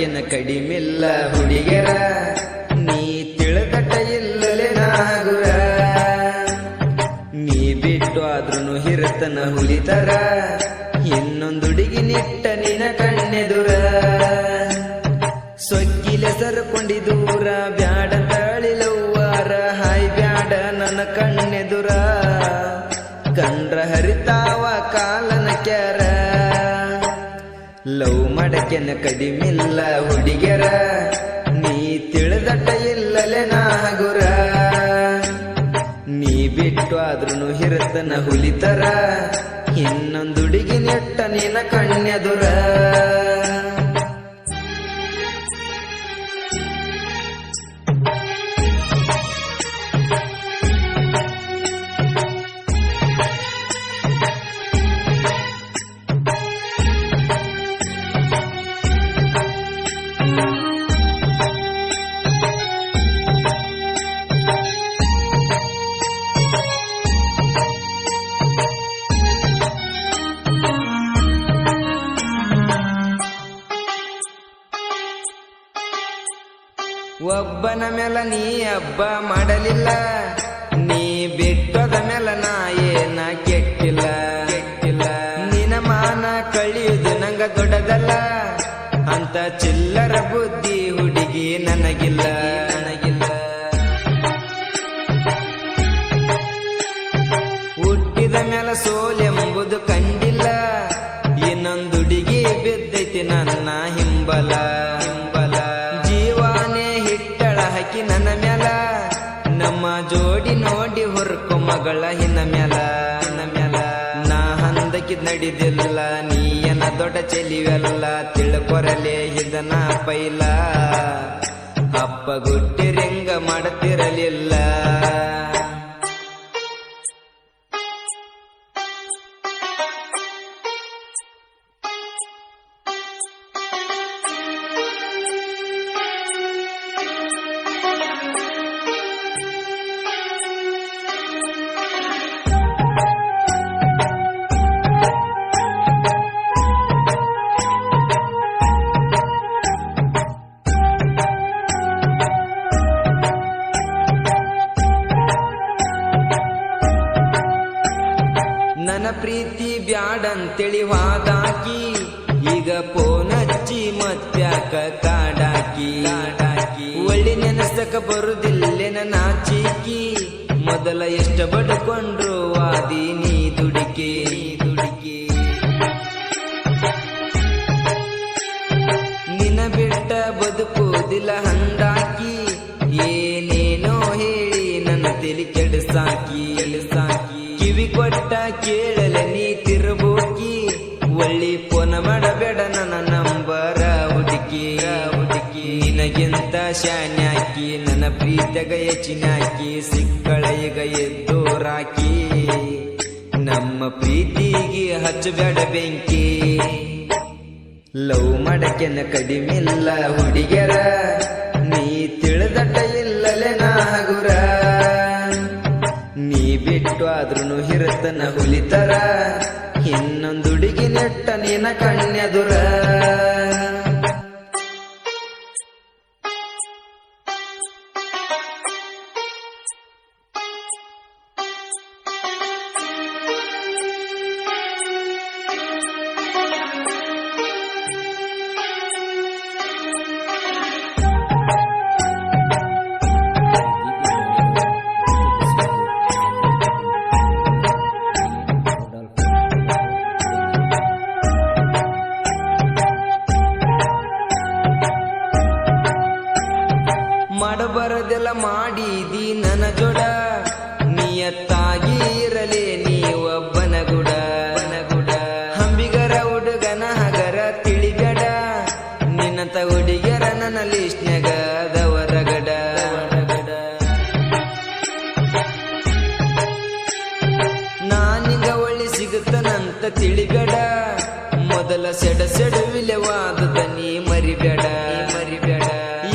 ಮಾಡಕ್ಕೆನ ಕಡಿಮಿಲ್ಲ ಹುಡುಗಿಯರ ನೀ ತಿಳಿದಟ ಇಲ್ಲಲೆ ನಾಗುರ ನೀ ಬಿಟ್ಟು ಆದ್ರೂ ಹಿರತನ ಹುಲಿತರ ಇನ್ನೊಂದು ಹುಡುಗಿ ನಿಟ್ಟ ನಿನ ಕಣ್ಣೆದುರ ಸೊಕ್ಕಿಲೆ ಸರ್ಕೊಂಡಿ ದೂರ ಬ್ಯಾಡ ತಾಳಿಲವ್ವಾರ ಹಾಯ್ ಬ್ಯಾಡ ನನ್ನ ಕಣ್ಣೆದುರ ಕಂಡ್ರ ಹರಿತಾವ ಕಾಲನ ಕ್ಯಾರ ಲವ್ ಮಾಡಕ್ಕೆನ ಕಡಿಮಿಲ್ಲ ಹುಡುಗಿಯರ ನೀ ತಿಳಿದಟ ಇಲ್ಲಲೆ ನಾಗುರ ನೀ ಬಿಟ್ಟು ಆದ್ರೂ ಹಿರತನ ಹುಲಿತರ ಇನ್ನೊಂದು ಹುಡುಗಿ ನೆಟ್ಟ ನಿನ ಕಣ್ಣೆದುರ ಒಬ್ಬನ ಮೇಲ ನೀ ಹಬ್ಬ ಮಾಡಲಿಲ್ಲ ನೀ ಬಿಟ್ಟದ ಮೇಲ ನಾ ಏನ ಕೆಟ್ಟಿಲ್ಲ ನಿನ ಮಾನ ಕಳಿಯುದು ನಂಗ ದೊಡ್ಡದಲ್ಲ ಅಂತ ಚಿಲ್ಲರ ಬುದ್ಧಿ ಹುಡುಗಿ ನನಗಿಲ್ಲ ಹುಟ್ಟಿದ ಮೇಲ ಸೋಲೆಂಬುದು ಕಂಡಿಲ್ಲ ಇನ್ನೊಂದು ಹುಡುಗಿ ಬಿದ್ದೈತಿ ನನ್ನ ಹಿಂಬಲ ನನ್ನ ಮ್ಯಾಲ ನಮ್ಮ ಜೋಡಿ ನೋಡಿ ಹೊರ್ಕೊ ಮಗಳ ಹಿನ್ನ ಮ್ಯಾಲ ನಾ ಹಂದಕಿದ್ ನಡಿದಿಲ್ಲ ನೀಯನ ದೊಡ್ಡ ಚೆಲಿವೆಲ್ಲ ತಿಳ್ಕೊರಲೆ ಇದನ್ನ ಪೈಲ ಅಪ್ಪ ಗುಟ್ಟಿರಿಂಗ ಮಾಡುತ್ತಿರಲಿಲ್ಲ ನನ್ನ ಪ್ರೀತಿ ಬ್ಯಾಡಂತೇಳಿ ವಾದಾಕಿ ಈಗ ಫೋನ್ ಹಚ್ಚಿ ಮತ್ತ್ಯಾಕ ಕಾಡಾಕಿ ಒಳ್ಳೆ ನೆನಸಕ ಬರುದಿಲ್ಲೆನ ನಾಚಿಕಿ ಮೊದಲ ಎಷ್ಟ ಬಡ್ಕೊಂಡ್ರು ವಾದಿ ನೀ ದುಡುಕಿ ನಿನ್ನ ಬಿಟ್ಟ ಬದುಕುದಿಲ್ಲ ಹಂದಾಕಿ ಏನೇನೋ ಹೇಳಿ ನನ್ನ ತಲೆ ಕೆಡಸಾಕಿ ಕಿವಿ ಕೊಟ್ಟ ಕೇಳಲೆ ನೀ ತಿರುಬೋಕಿ ಒಳ್ಳಿ ಫೋನ್ ಮಾಡಬೇಡ ನನ್ನ ನಂಬರ ಹುಡುಕಿ ನಿನಗಿಂತ ಶಾನ್ಯಾಕಿ ನನ್ನ ಪ್ರೀತಿಗ ಹೆಚ್ಚಿನಾಕಿ ಸಿಕ್ಕಳ ಈಗ ಎದ್ದೋರಾಕಿ ನಮ್ಮ ಪ್ರೀತಿಗೆ ಹಚ್ಚಬೇಡ ಬೆಂಕಿ ಲವ್ ಮಾಡಕ್ಕೆನ ಕಡಿಮಿಲ್ಲ ಹುಡುಗಿಯರ ನೀ ತಿಳಿದಟ ಇಲ್ಲಲೆ ನಾಗುರ ನೀ ಬಿಟ್ಟು ಆದ್ರೂ ಹಿರತನ ಹುಲಿತರ ಇನ್ನೊಂದು ಹುಡುಗಿ ನೆಟ್ಟ ನಿನ ಕಣ್ಣೆದುರ ಮಾಡಬಾರದೆಲ್ಲ ಮಾಡಿದಿ ನನ್ನ ಜೋಡ ನಿಯತ್ತಾಗಿ ಇರಲಿ ನೀ ಒಬ್ಬನ ಗುಡ ಹಂಬಿಗರ ಹುಡುಗನ ಹಗರ ತಿಳಿಬೇಡ ನಿನ್ನಂತ ಹುಡುಗಿಯರ ನನ್ನ ಲಿಸ್ಟ್ನ್ಯಾಗ ದವರಗಡ ನಾನೀಗ ಒಳ್ಳೆ ಸಿಗುತ್ತನಂತ ತಿಳಿಬೇಡ ಮೊದಲ ಸೆಡವಿಲೆವಾದ ನೀ ಮರಿಬೇಡ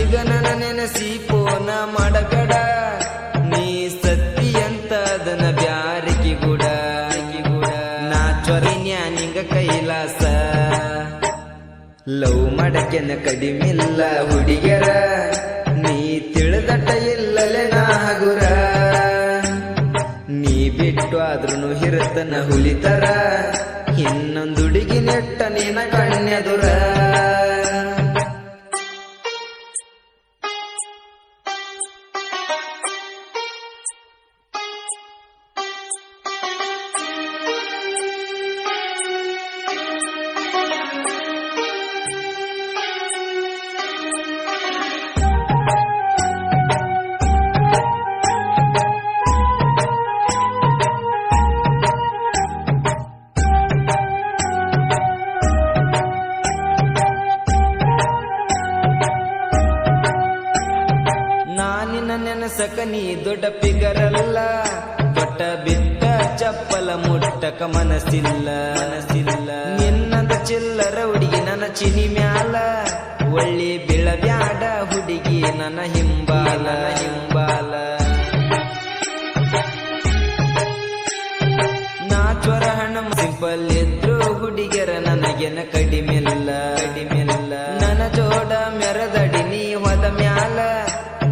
ಈಗ ನನ್ನ ನೆನಸಿ ಫೋನ ಮಾಡಬೇಡ ನೀ ಸತ್ತಿ ಅಂತ ಅದನ್ನ ಬ್ಯಾರಿಕಿ ಗುಡ ನಾ ಚೊರಿನ್ಯಾ ನಿಂಗ ಕೈಲಾಸ ಲವ್ ಮಾಡಕ್ಕೆನ ಕಡಿಮಿಲ್ಲ ಹುಡುಗ್ಯರ, ನೀ ತಿಳಿದಟ ಇಲ್ಲಲೆ ನಾ ಹಗುರ. ನೀ ಬಿಟ್ಟು ಆದ್ರೂ ಹಿರತನ ಹುಲಿತರ, ಇನ್ನೊಂದು ಹುಡುಗಿ ನೆಟ್ಟ ನಿನ ಕಣ್ಣೆದುರ. ನೆನಸಕ ನೀ ದೊಡ್ಡ ಪಿಗರಲ್ಲ, ಕೊಟ್ಟ ಬಿಟ್ಟ ಚಪ್ಪಲ ಮುಟ್ಟಕ ಮನಸ್ಸಿಲ್ಲ. ನಿನ್ನದ ಚಿಲ್ಲರ ಹುಡುಗಿ ನನ್ನ ಚಿನಿ ಮ್ಯಾಲ, ಒಳ್ಳಿ ಬೀಳಬ್ಯಾಡ ಹುಡುಗಿ ನನ್ನ ಹಿಂಬಾಲ. ನಾ ಜ್ವರ ಹಣ ಸಿಂಪಲ್ ಇದ್ರು ಹುಡುಗಿಯರ ನನಗೆನ ಕಡಿಮೆಲ್ಲ. ನನ್ನ ಜೋಡ ಮೆರದಡಿ ನೀ ಹೋದ ಮ್ಯಾಲ,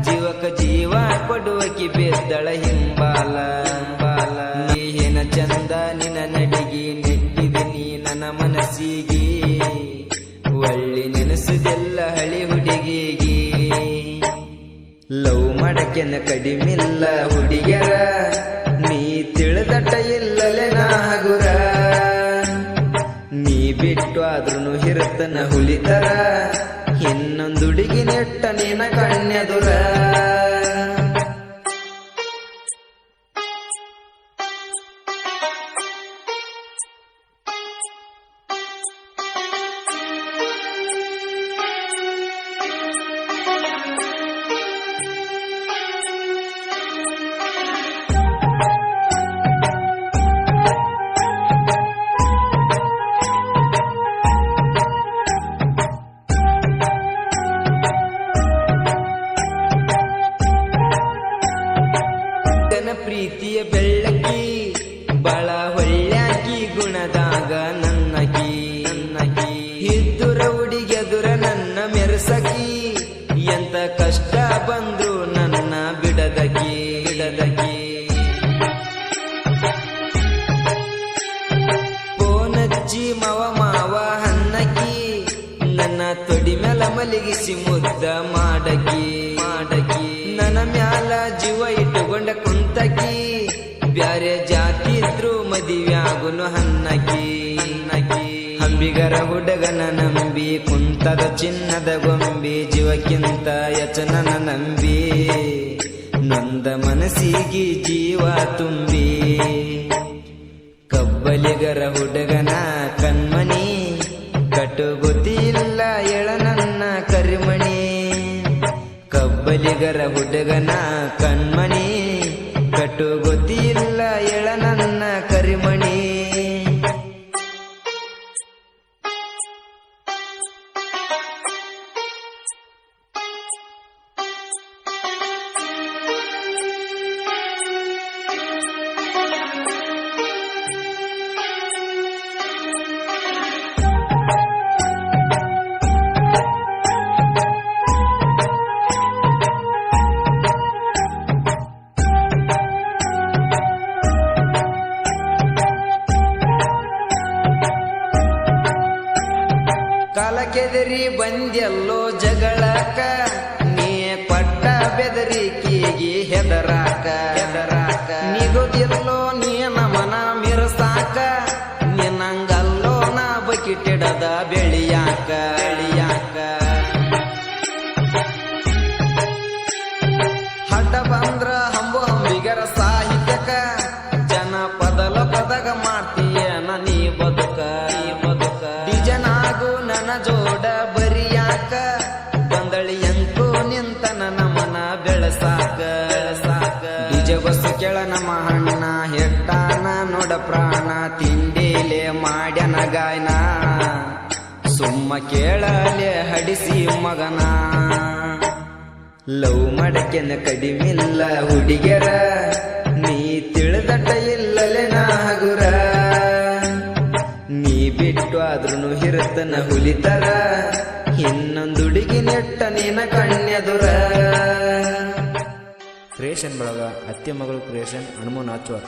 ಜೀವಕ ಜೀವ ಕೊಡುವಕಿ ಬೆದ್ದಳ ಹಿಂಬಾಲ. ನೀ ಏನ ಚಂದ ನಿನ್ನ ನಡಿಗೆ, ನೆಟ್ಟಿದೆ ನೀ ನನ್ನ ಮನಸ್ಸಿಗೆ, ಒಳ್ಳಿ ನೆನಸುದೆಲ್ಲ ಹಳಿ ಹುಡುಗಿಗೆ. ಲವ್ ಮಾಡಕ್ಕೆನ ಕಡಿಮಿಲ್ಲ ಹುಡುಗ್ಯರ, ನೀ ತಿಳಿದಟ ಇಲ್ಲಲೆ ನಾ ಹಗುರ. ನೀ ಬಿಟ್ಟು ಆದ್ರೂ ಹಿರತನ ಹುಲಿತರ, ಇನ್ನೊಂದು ಹುಡುಗಿ ನೆಟ್ಟ ನಿನ ಕಣ್ಣೆದುರ. ಪ್ರೀತಿಯ ಬೆಳ್ಳಕಿ ಬಾಳ ಹೊಳ್ಳ್ಯಾಕಿ, ಗುಣದಾಗ ನನ್ನಕಿ. ಇದ್ದುರ ಹುಡುಗೆದುರ ನನ್ನ ಮೆರೆಸಕಿ, ಎಂತ ಕಷ್ಟ ಬಂದ್ರು ನನ್ನ ಬಿಡದಕಿ. ಪೋನಜ್ಜಿ ಮಾವ ಹನ್ನಕಿ, ನನ್ನ ತೊಡಿ ಮ್ಯಾಲ ಮಲಗಿಸಿ ಮುದ್ದ ಮಾಡಕಿ. ನನ್ನ ಮ್ಯಾಲ ಜೀವ ಇಟ್ಟುಕೊಂಡ ಕುಂತಕಿ, ಬ್ಯಾರೆ ಜಾತಿ ಇದ್ರು ಮದಿವ್ಯಾಗುನು ಹನ್ನಕಿ. ಅಂಬಿಗರ ಹುಡುಗನ ನಂಬಿ ಕುಂತದ ಚಿನ್ನದ ಗೊಂಬಿ, ಜೀವಕ್ಕಿಂತ ಯಚನನ ನಂಬಿ ನೊಂದ ಮನಸ್ಸಿಗೆ ಜೀವ ತುಂಬಿ. ಕಬ್ಬಲಿಗರ ಹುಡುಗನ ಕಣ್ಮಣಿ, ಕಟುಗೊತ್ತಿಲ್ಲ ಎಳ ನನ್ನ ಕರಿಮಣಿ. ಕಬ್ಬಲಿಗರ ಹುಡುಗನ ಕಣ್ಮಣಿ, ಕಟುಗೊತ್ತಿಲ್ಲ ಎಳ ನನ್ನ ಕರಿಮಣಿ. ಕಾಲಕ್ಕೆದರಿ ಬಂದೆಲ್ಲೋ ಜಗಳಕ, ನೀ ಪಟ್ಟ ಬೆದರಿಕೆಗೆ ಹೆದರಾಕ. ನಿಗೋದಿಲ್ಲೋ ನೀ ನಮನ ಮಿರಸಾಕ, ನಿನ್ನಂಗಲ್ಲೋ ನಾ ಬಕಿಟಿಡದ ಬೆಳಿಯಾಕ. ಹಡ್ಡ ಬಂದ್ರ ಹಂಬು ಹಂಬಿಗರ ಸಾಹಿತ್ಯಕ, ಜನಪದ ಲೋಕದಾಗ ಮಾಡ್ತೀಯ ನೀ ಬದುಕ. ಡಿಜನಾಗು ನನ್ನ ಜೋಡ ಬರಿಯಾಕ, ಬಂದಳಿಯಂತೂ ನಿಂತನ ನಮನ ಬೆಳಸಾಕ. ಡಿಜ ಬಸ್ಸು ಕೆಳ ನಮ್ಮ ಹಣ್ಣ ಹೆಟ್ಟಾನ ನೋಡ ಪ್ರಾಣ, ತಿಂಡಿಲೆ ಮಾಡ್ಯನ ಗಾಯನ ಸುಮ್ಮ ಕೇಳಲೆ ಹಡಿಸಿ ಮಗನ. ಲವ್ ಮಾಡಕ್ಕೆನ ಕಡಿಮಿಲ್ಲ ಹುಡುಗ್ಯರ, ನೀ ತಿಳಿದಟ ಇಲ್ಲಲೆ ನಾ ಹಗುರ. ನೀ ಬಿಟ್ಟು ಆದ್ರೂ ಹಿರತನ ಹುಲಿತರ, ಇನ್ನೊಂದುಡುಗಿ ನೆಟ್ಟ ನಿನ ಕಣ್ಣೆದುರ. ಕ್ರಿಯೇಷನ್ ಬಳಗ ಅತ್ತೆ ಮಗಳು ಕ್ರಿಯೇಷನ್ ಹನುಮನಾಥ್ವರ್.